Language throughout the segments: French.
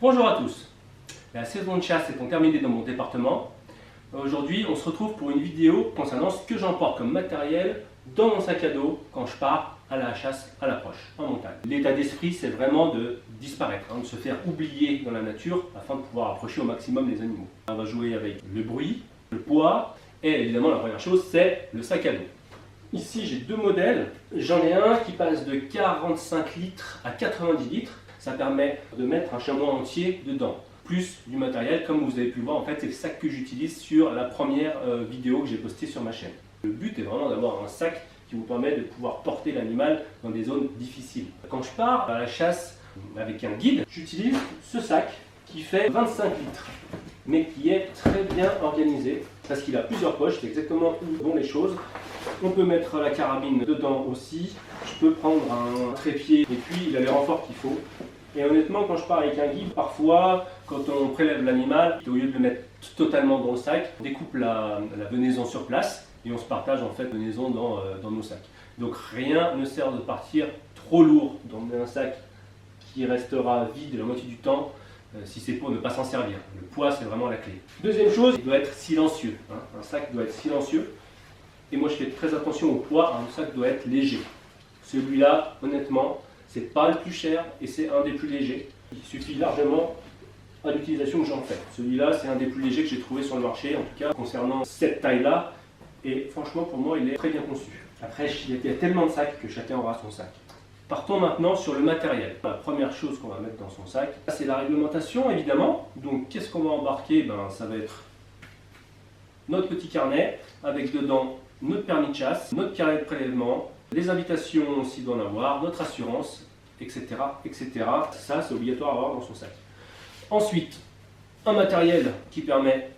Bonjour à tous, la saison de chasse étant terminée dans mon département, aujourd'hui on se retrouve pour une vidéo concernant ce que j'emporte comme matériel dans mon sac à dos quand je pars à la chasse à l'approche en montagne. L'état d'esprit c'est vraiment de disparaître, de se faire oublier dans la nature afin de pouvoir approcher au maximum les animaux. On va jouer avec le bruit, le poids et évidemment la première chose c'est le sac à dos. Ici j'ai deux modèles, j'en ai un qui passe de 45 litres à 90 litres. Ça permet de mettre un chamois entier dedans, plus du matériel, comme vous avez pu le voir, en fait c'est le sac que j'utilise sur la première vidéo que j'ai postée sur ma chaîne. Le but est vraiment d'avoir un sac qui vous permet de pouvoir porter l'animal dans des zones difficiles. Quand je pars à la chasse avec un guide, j'utilise ce sac qui fait 25 litres, mais qui est très bien organisé, parce qu'il a plusieurs poches, c'est exactement où vont les choses. On peut mettre la carabine dedans aussi, je peux prendre un trépied, et puis il a les renforts qu'il faut. Et honnêtement, quand je pars avec un guide, parfois, quand on prélève l'animal, au lieu de le mettre totalement dans le sac, on découpe la venaison sur place et on se partage en fait la venaison dans nos sacs. Donc rien ne sert de partir trop lourd dans un sac qui restera vide la moitié du temps si c'est pour ne pas s'en servir. Le poids, c'est vraiment la clé. Deuxième chose, il doit être silencieux. Un sac doit être silencieux. Et moi, je fais très attention au poids. Un sac doit être léger. Celui-là, honnêtement, c'est pas le plus cher et c'est un des plus légers. Il suffit largement à l'utilisation que j'en fais. Celui-là, c'est un des plus légers que j'ai trouvé sur le marché, en tout cas concernant cette taille-là. Et franchement, pour moi, il est très bien conçu. Après, il y a tellement de sacs que chacun aura son sac. Partons maintenant sur le matériel. La première chose qu'on va mettre dans son sac, c'est la réglementation, évidemment. Donc, qu'est-ce qu'on va embarquer? Ça va être notre petit carnet avec dedans notre permis de chasse, notre carnet de prélèvement, les invitations s'il doit en avoir, notre assurance, etc. etc. Ça, c'est obligatoire à avoir dans son sac. Ensuite, un matériel qui permet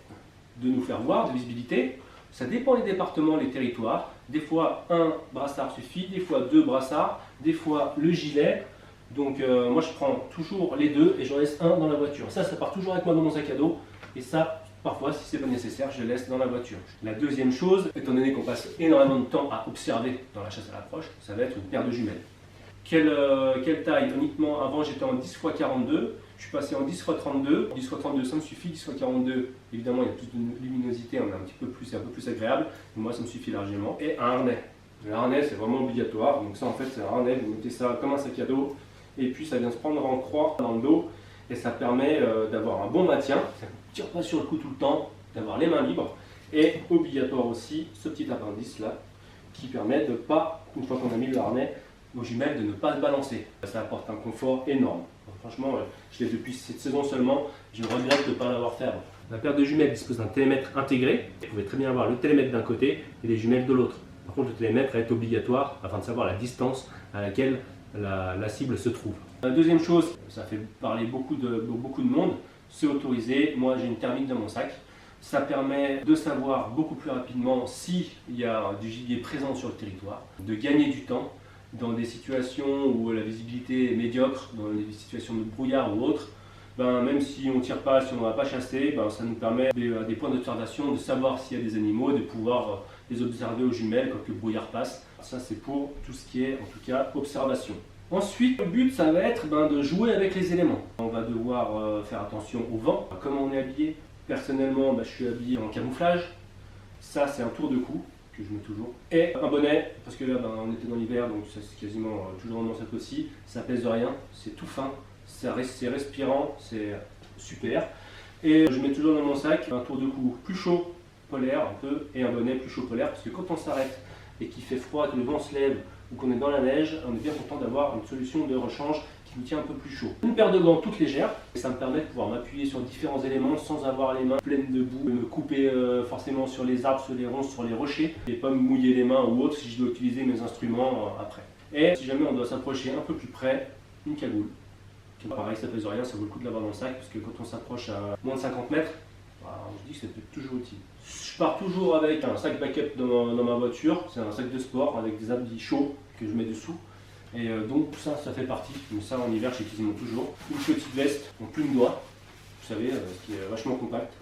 de nous faire voir, de visibilité. Ça dépend des départements, les territoires. Des fois, un brassard suffit, des fois deux brassards, des fois le gilet. Donc moi, je prends toujours les deux et j'en laisse un dans la voiture. Ça part toujours avec moi dans mon sac à dos. Et ça, parfois, si c'est pas nécessaire, je le laisse dans la voiture. La deuxième chose, étant donné qu'on passe énormément de temps à observer dans la chasse à l'approche, ça va être une paire de jumelles. Quelle taille? Honnêtement, avant j'étais en 10x42, je suis passé en 10x32. 10x32 ça me suffit, 10x42 évidemment il y a plus de luminosité, on est c'est un peu plus agréable, mais moi ça me suffit largement. Et un harnais. Le harnais c'est vraiment obligatoire, donc ça en fait c'est un harnais, vous mettez ça comme un sac à dos, et puis ça vient se prendre en croix dans le dos, et ça permet d'avoir un bon maintien, ça ne tire pas sur le cou tout le temps, d'avoir les mains libres, et obligatoire aussi ce petit appendice là, qui permet de pas, une fois qu'on a mis le harnais, aux jumelles de ne pas se balancer. Ça apporte un confort énorme. Franchement, je l'ai depuis cette saison seulement, je regrette de ne pas l'avoir fait avant. La paire de jumelles dispose d'un télémètre intégré. Vous pouvez très bien avoir le télémètre d'un côté et les jumelles de l'autre. Par contre, le télémètre est obligatoire afin de savoir la distance à laquelle la cible se trouve. La deuxième chose, ça fait parler beaucoup de monde, c'est autorisé. Moi, j'ai une thermique dans mon sac. Ça permet de savoir beaucoup plus rapidement s'il y a du gibier présent sur le territoire, de gagner du temps dans des situations où la visibilité est médiocre, dans des situations de brouillard ou autre. Même si on ne tire pas, si on ne va pas chasser, ça nous permet des points d'observation, de savoir s'il y a des animaux, de pouvoir les observer aux jumelles quand le brouillard passe. Ça c'est pour tout ce qui est en tout cas observation. Ensuite, le but ça va être de jouer avec les éléments. On va devoir faire attention au vent, comment on est habillé. Personnellement, je suis habillé en camouflage. Ça, c'est un tour de cou que je mets toujours. Et un bonnet, parce que là, on était dans l'hiver, donc ça, c'est quasiment toujours dans mon sac aussi. Ça pèse de rien, c'est tout fin, c'est respirant, c'est super. Et je mets toujours dans mon sac un tour de cou plus chaud, polaire un peu, et un bonnet plus chaud polaire, parce que quand on s'arrête et qu'il fait froid, que le vent se lève, ou qu'on est dans la neige, on est bien content d'avoir une solution de rechange qui nous tient un peu plus chaud. Une paire de gants toute légère, et ça me permet de pouvoir m'appuyer sur différents éléments sans avoir les mains pleines de boue, me couper forcément sur les arbres, sur les ronces, sur les rochers, et pas me mouiller les mains ou autre si je dois utiliser mes instruments après. Et si jamais on doit s'approcher un peu plus près, une cagoule. Pareil, ça pèse rien, ça vaut le coup de l'avoir dans le sac, parce que quand on s'approche à moins de 50 mètres, je dis que ça peut être toujours utile. Je pars toujours avec un sac backup dans ma voiture, c'est un sac de sport avec des habits chauds que je mets dessous. Et donc ça fait partie, mais ça en hiver je quasiment toujours. Une petite veste en plume d'oie, vous savez, qui est vachement compact,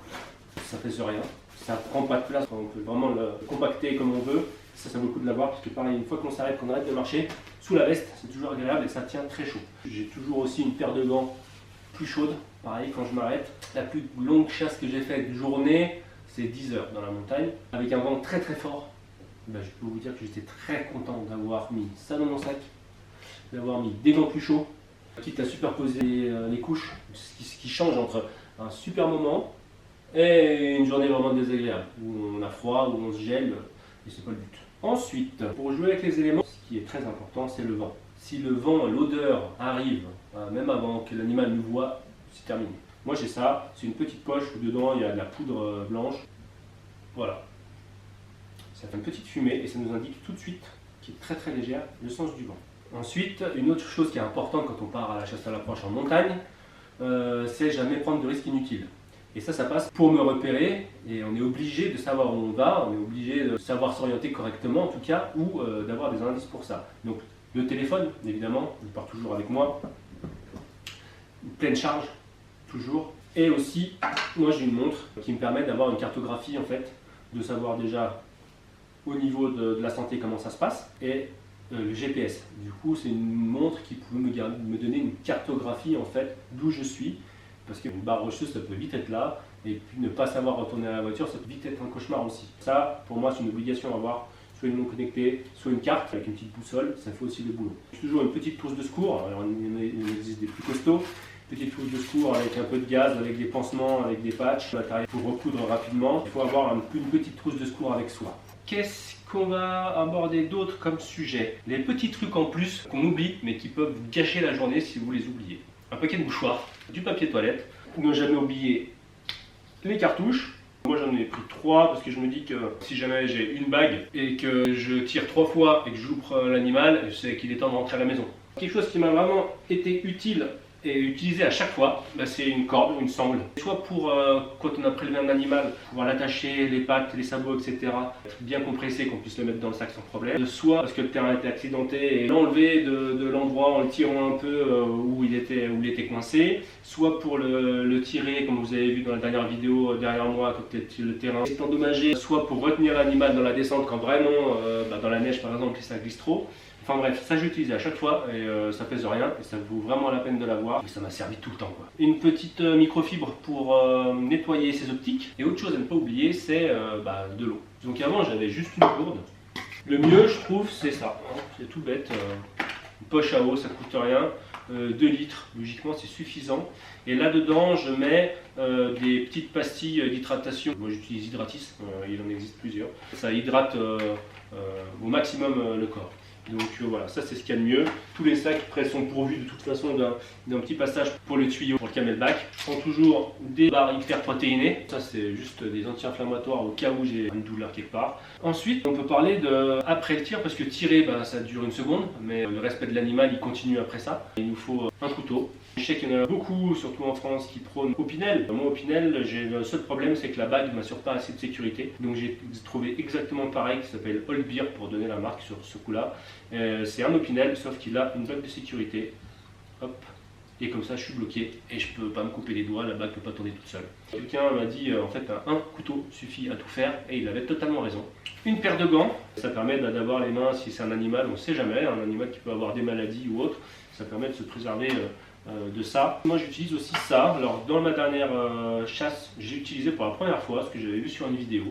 ça pèse rien, ça prend pas de place, on peut vraiment le compacter comme on veut. Ça vaut le coup de l'avoir parce que pareil, une fois qu'on s'arrête, qu'on arrête de marcher, sous la veste, c'est toujours agréable et ça tient très chaud. J'ai toujours aussi une paire de gants plus chaude. Pareil, quand je m'arrête, la plus longue chasse que j'ai faite de journée, c'est 10 heures dans la montagne, avec un vent très très fort. Je peux vous dire que j'étais très content d'avoir mis ça dans mon sac, d'avoir mis des gants plus chauds, quitte à superposer les couches, ce qui change entre un super moment et une journée vraiment désagréable, où on a froid, où on se gèle, et c'est pas le but. Ensuite, pour jouer avec les éléments, ce qui est très important, c'est le vent. Si le vent, l'odeur arrive, même avant que l'animal nous voit, c'est terminé. Moi j'ai ça, c'est une petite poche où dedans il y a de la poudre blanche. Voilà. Ça fait une petite fumée et ça nous indique tout de suite, qui est très très légère, le sens du vent. Ensuite, une autre chose qui est importante quand on part à la chasse à l'approche en montagne, c'est jamais prendre de risques inutiles. Et ça passe pour me repérer, et on est obligé de savoir où on va, on est obligé de savoir s'orienter correctement en tout cas, ou d'avoir des indices pour ça. Donc le téléphone, évidemment, il part toujours avec moi, une pleine charge, toujours. Et aussi, moi j'ai une montre qui me permet d'avoir une cartographie en fait, de savoir déjà au niveau de la santé comment ça se passe, et le GPS. Du coup, c'est une montre qui peut me donner une cartographie en fait d'où je suis, parce qu'une barre rocheuse, ça peut vite être là, et puis ne pas savoir retourner à la voiture, ça peut vite être un cauchemar aussi. Ça, pour moi, c'est une obligation à avoir, soit une montre connectée, soit une carte avec une petite boussole, ça fait aussi le boulot. Toujours une petite trousse de secours, alors il existe des plus costauds, petite trousse de secours avec un peu de gaz, avec des pansements, avec des patchs, matériel pour recoudre rapidement. Il faut avoir une petite trousse de secours avec soi. Qu'est-ce qu'on va aborder d'autre comme sujet? Les petits trucs en plus qu'on oublie, mais qui peuvent vous gâcher la journée si vous les oubliez. Un paquet de mouchoirs, du papier toilette, ne jamais oublier les cartouches. Moi j'en ai pris 3 parce que je me dis que si jamais j'ai une bague et que je tire 3 fois et que j'ouvre l'animal, je sais qu'il est temps de rentrer à la maison. Quelque chose qui m'a vraiment été utile et utilisé à chaque fois, c'est une corde ou une sangle. Soit pour quand on a prélevé un animal, pouvoir l'attacher, les pattes, les sabots, etc. Être bien compressé, qu'on puisse le mettre dans le sac sans problème. Soit parce que le terrain était accidenté et l'enlever de l'endroit en le tirant un peu où il était coincé. Soit pour le tirer, comme vous avez vu dans la dernière vidéo derrière moi, quand le terrain est endommagé. Soit pour retenir l'animal dans la descente quand vraiment, dans la neige par exemple, ça glisse trop. Enfin bref, ça j'utilise à chaque fois et ça pèse rien et ça vaut vraiment la peine de l'avoir et ça m'a servi tout le temps quoi. Une petite microfibre pour nettoyer ses optiques et autre chose à ne pas oublier c'est de l'eau. Donc avant j'avais juste une gourde. Le mieux je trouve c'est ça, hein. C'est tout bête, une poche à eau ça coûte rien, 2 litres logiquement c'est suffisant et là dedans je mets des petites pastilles d'hydratation. Moi j'utilise Hydratis, il en existe plusieurs. Ça hydrate au maximum le corps. Donc voilà, ça c'est ce qu'il y a de mieux. Tous les sacs après sont pourvus de toute façon d'un petit passage pour le tuyau, pour le camelback. Je prends toujours des barres hyper protéinées. Ça c'est juste des anti-inflammatoires au cas où j'ai une douleur quelque part. Ensuite, on peut parler de après le tir, parce que tirer ça dure une seconde, mais le respect de l'animal il continue après ça. Il nous faut un couteau. Je sais qu'il y en a beaucoup, surtout en France, qui prônent Opinel. Moi, Opinel, le seul problème, c'est que la bague ne m'assure pas assez de sécurité. Donc j'ai trouvé exactement pareil, qui s'appelle Old Beer, pour donner la marque sur ce coup-là. C'est un Opinel, sauf qu'il a une bague de sécurité. Hop. Et comme ça, je suis bloqué et je peux pas me couper les doigts, la bague ne peut pas tourner toute seule. Quelqu'un m'a dit, en fait, un couteau suffit à tout faire, et il avait totalement raison. Une paire de gants, ça permet d'avoir les mains, si c'est un animal, on ne sait jamais, un animal qui peut avoir des maladies ou autre, ça permet de se préserver de ça. Moi j'utilise aussi ça. Alors dans ma dernière chasse, j'ai utilisé pour la première fois ce que j'avais vu sur une vidéo.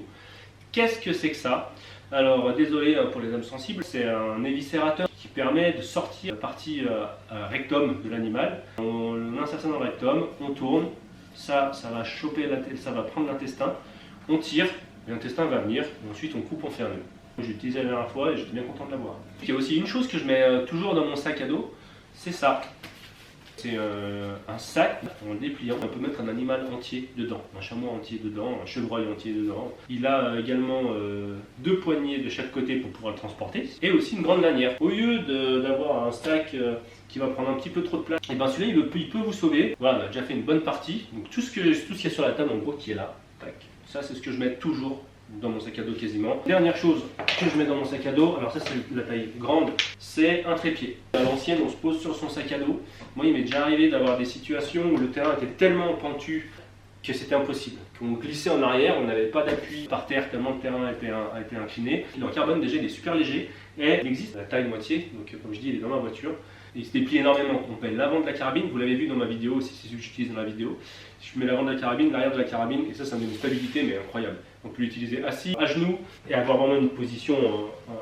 Qu'est-ce que c'est que ça? Alors désolé pour les âmes sensibles, c'est un éviscérateur qui permet de sortir la partie rectum de l'animal. On insère ça dans le rectum, on tourne, ça va choper, ça va prendre l'intestin, on tire, l'intestin va venir, et ensuite on coupe, on fait un nœud. J'ai utilisé la dernière fois et j'étais bien content de l'avoir. Il y a aussi une chose que je mets toujours dans mon sac à dos, c'est ça. C'est un sac, en le dépliant, on peut mettre un animal entier dedans, un chameau entier dedans, un chevreuil entier dedans. Il a également 2 poignées de chaque côté pour pouvoir le transporter, et aussi une grande lanière. Au lieu d'avoir un sac qui va prendre un petit peu trop de place, et bien celui-là il peut vous sauver. Voilà, on a déjà fait une bonne partie. Donc tout ce qu'il y a sur la table en gros qui est là, tac. Ça c'est ce que je mets toujours dans mon sac à dos quasiment. Dernière chose que je mets dans mon sac à dos, alors ça c'est la taille grande, c'est un trépied. À l'ancienne on se pose sur son sac à dos. Moi il m'est déjà arrivé d'avoir des situations où le terrain était tellement pentu que c'était impossible. On glissait en arrière, on n'avait pas d'appui par terre tellement le terrain a été incliné. En carbone déjà il est super léger et il existe à la taille moitié, donc comme je dis il est dans ma voiture. Il se déplie énormément. On met l'avant de la carabine, vous l'avez vu dans ma vidéo aussi, c'est ce que j'utilise dans la vidéo. Je mets l'avant de la carabine, l'arrière de la carabine et ça me donne une stabilité mais incroyable. On peut l'utiliser assis, à genoux et avoir vraiment une position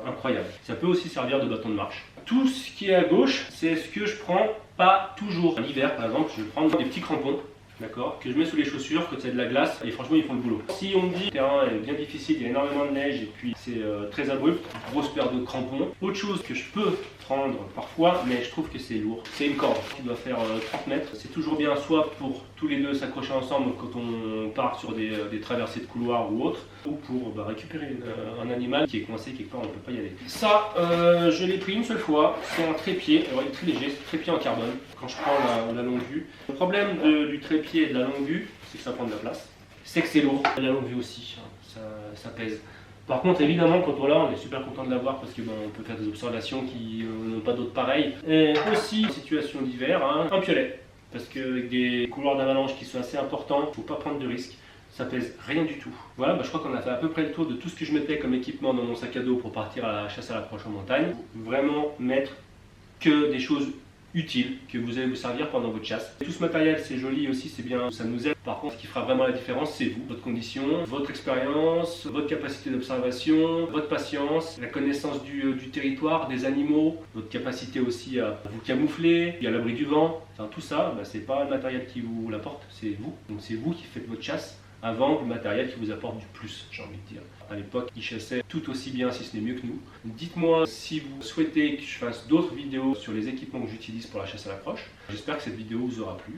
incroyable. Ça peut aussi servir de bâton de marche. Tout ce qui est à gauche, c'est ce que je prends pas toujours. L'hiver par exemple, je vais prendre des petits crampons. D'accord, que je mets sous les chaussures, que c'est de la glace, et franchement ils font le boulot. Si on me dit que le terrain est bien difficile, il y a énormément de neige et puis c'est très abrupt, grosse paire de crampons. Autre chose que je peux prendre parfois, mais je trouve que c'est lourd, c'est une corde qui doit faire 30 mètres. C'est toujours bien soit pour tous les deux s'accrocher ensemble quand on part sur des traversées de couloirs ou autre, ou pour récupérer un animal qui est coincé quelque part, on ne peut pas y aller. Ça, je l'ai pris une seule fois, c'est un trépied, alors il est très léger, c'est un trépied en carbone, quand je prends la longue vue. Le problème du trépied et de la longue vue, c'est que ça prend de la place. C'est que c'est lourd, la longue vue aussi, hein, ça pèse. Par contre, évidemment, quand on l'a, on est super content de l'avoir parce que on peut faire des observations qui n'ont pas d'autres pareilles. Et aussi, situation d'hiver, hein, un piolet. Parce qu'avec des couloirs d'avalanche qui sont assez importants, il ne faut pas prendre de risques. Ça pèse rien du tout. Voilà, je crois qu'on a fait à peu près le tour de tout ce que je mettais comme équipement dans mon sac à dos pour partir à la chasse à l'approche en montagne. Vraiment mettre que des choses utiles que vous allez vous servir pendant votre chasse. Tout ce matériel, c'est joli aussi, c'est bien, ça nous aide. Par contre, ce qui fera vraiment la différence, c'est vous, votre condition, votre expérience, votre capacité d'observation, votre patience, la connaissance du territoire, des animaux, votre capacité aussi à vous camoufler, à l'abri du vent. Enfin, tout ça, c'est pas le matériel qui vous l'apporte, c'est vous. Donc c'est vous qui faites votre chasse avant le matériel qui vous apporte du plus, j'ai envie de dire. À l'époque, ils chassaient tout aussi bien, si ce n'est mieux que nous. Dites-moi si vous souhaitez que je fasse d'autres vidéos sur les équipements que j'utilise pour la chasse à l'approche. J'espère que cette vidéo vous aura plu.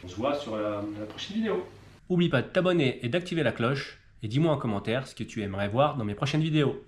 On se voit sur la prochaine vidéo. N'oublie pas de t'abonner et d'activer la cloche. Et dis-moi en commentaire ce que tu aimerais voir dans mes prochaines vidéos.